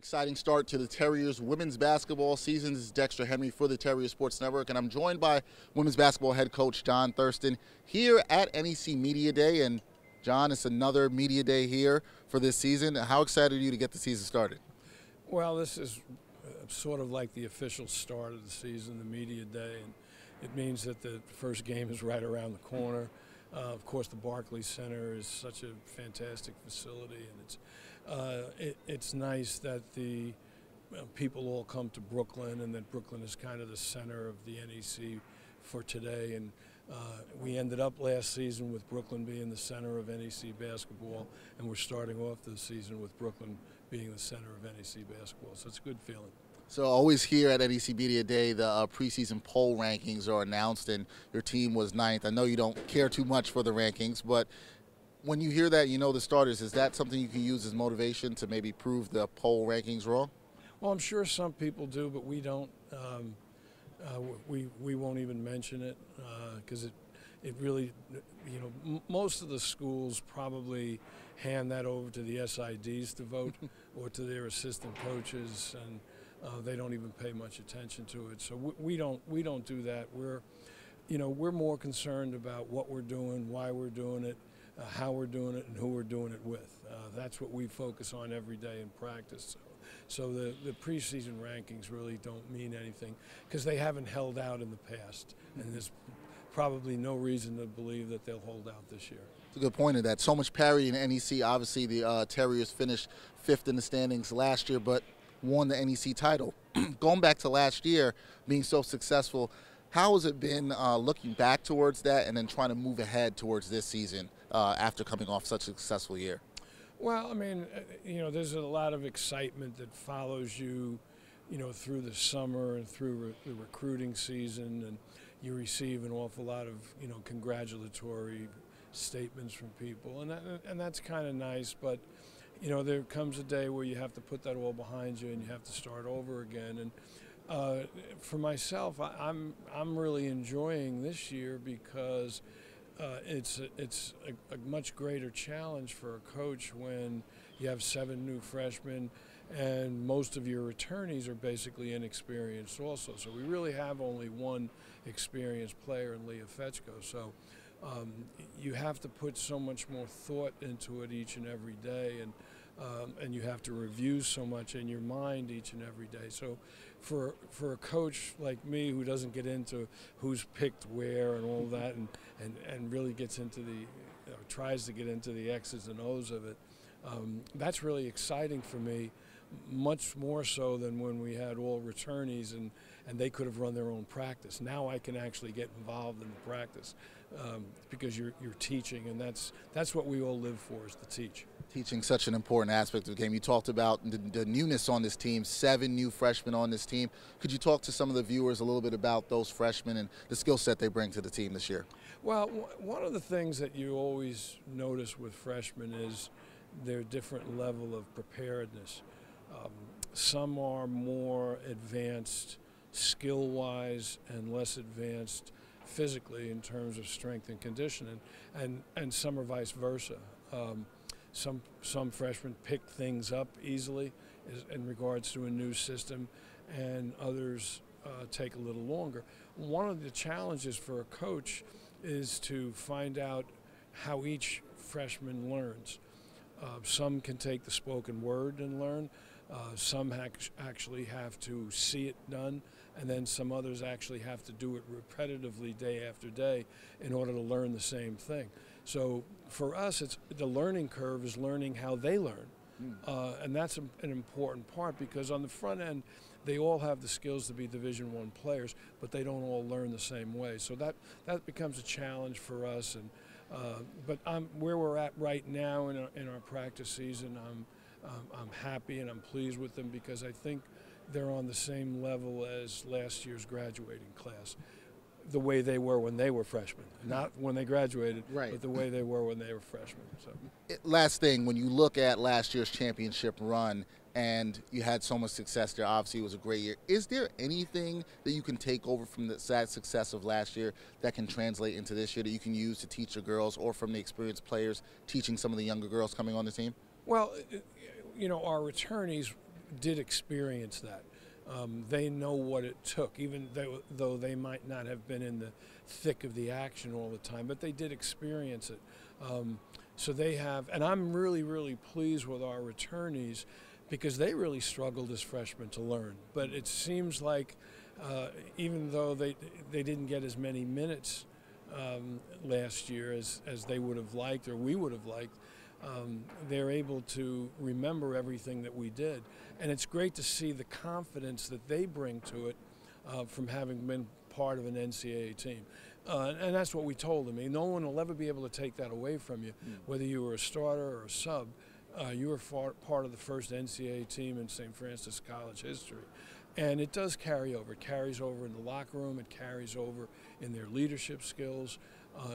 Exciting start to the Terriers women's basketball season. This is Dexter Henry for the Terriers Sports Network, and I'm joined by women's basketball head coach John Thurston here at NEC Media Day. And John, it's another media day here for this season. How excited are you to get the season started? Well, this is sort of like the official start of the season, the media day, and it means that the first game is right around the corner. Of course, the Barclays Center is such a fantastic facility, and it's nice that the people all come to Brooklyn, and that Brooklyn is kind of the center of the NEC for today. And we ended up last season with Brooklyn being the center of NEC basketball, and we're starting off the season with Brooklyn being the center of NEC basketball. So it's a good feeling. So always here at NEC Media Day, the preseason poll rankings are announced, and your team was 9th. I know you don't care too much for the rankings, but when you hear that, you know the starters. Is that something you can use as motivation to maybe prove the poll rankings wrong? Well, I'm sure some people do, but we don't. We won't even mention it because it really, most of the schools probably hand that over to the SIDs to vote or to their assistant coaches, and they don't even pay much attention to it. So we don't do that. We're more concerned about what we're doing, why we're doing it, how we're doing it, and who we're doing it with. That's what we focus on every day in practice. So the preseason rankings really don't mean anything because they haven't held out in the past, and there's probably no reason to believe that they'll hold out this year. It's a good point of that. So much parity in NEC. Obviously, the Terriers finished 5th in the standings last year, but won the NEC title. Going back to last year, being so successful, how has it been looking back towards that and then trying to move ahead towards this season after coming off such a successful year? Well, I mean, there's a lot of excitement that follows you, through the summer and through the recruiting season, and you receive an awful lot of, congratulatory statements from people, and that's kind of nice, but there comes a day where you have to put that all behind you and you have to start over again. And for myself, I'm really enjoying this year because it's a much greater challenge for a coach when you have 7 new freshmen and most of your returnees are basically inexperienced also. So we really have only one experienced player in Leah Fetchko. So you have to put so much more thought into it each and every day, and you have to review so much in your mind each and every day. So for a coach like me who doesn't get into who's picked where and all that, and really gets into tries to get into the X's and O's of it, that's really exciting for me, much more so than when we had all returnees and they could have run their own practice. Now I can actually get involved in the practice because you're teaching, and that's what we all live for, is to teach. Teaching such an important aspect of the game. You talked about the newness on this team, 7 new freshmen on this team. Could you talk to some of the viewers a little bit about those freshmen and the skill set they bring to the team this year? Well, one of the things that you always notice with freshmen is their different level of preparedness. Some are more advanced skill-wise and less advanced physically in terms of strength and conditioning, and some are vice versa. Some freshmen pick things up easily in regards to a new system, and others take a little longer. One of the challenges for a coach is to find out how each freshman learns. Some can take the spoken word and learn. Some actually have to see it done, and then some others actually have to do it repetitively day after day in order to learn the same thing. So for us, the learning curve is learning how they learn, and that's an important part, because on the front end, they all have the skills to be Division I players, but they don't all learn the same way. So that becomes a challenge for us. And but where we're at right now in our practice season, I'm happy and I'm pleased with them, because I think they're on the same level as last year's graduating class, the way they were when they were freshmen, not when they graduated, right, but the way they were when they were freshmen. So, last thing, when you look at last year's championship run and you had so much success there, obviously it was a great year. Is there anything that you can take over from that success of last year that can translate into this year that you can use to teach your girls, or from the experienced players teaching some of the younger girls coming on the team? Well, our returnees did experience that. They know what it took, even though they might not have been in the thick of the action all the time, but they did experience it. So they have, and I'm really, really pleased with our returnees because they really struggled as freshmen to learn. But it seems like even though they didn't get as many minutes last year as they would have liked or we would have liked, they're able to remember everything that we did. And it's great to see the confidence that they bring to it from having been part of an NCAA team. And that's what we told them. I mean, no one will ever be able to take that away from you, whether you were a starter or a sub. You were part of the first NCAA team in St. Francis College history. And it does carry over. It carries over in the locker room. It carries over in their leadership skills,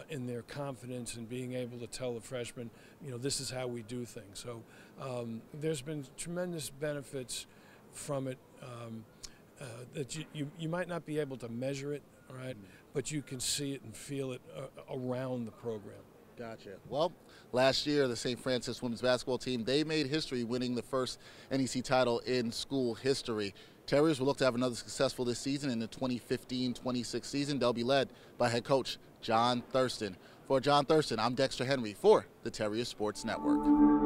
in their confidence in being able to tell the freshmen, you know, this is how we do things. So there's been tremendous benefits from it that you might not be able to measure it, all right, but you can see it and feel it around the program. Gotcha. Well, last year, the St. Francis women's basketball team, they made history winning the first NEC title in school history. Terriers will look to have another successful this season in the 2015-26 season. They'll be led by head coach John Thurston. For John Thurston, I'm Dexter Henry for the Terriers Sports Network.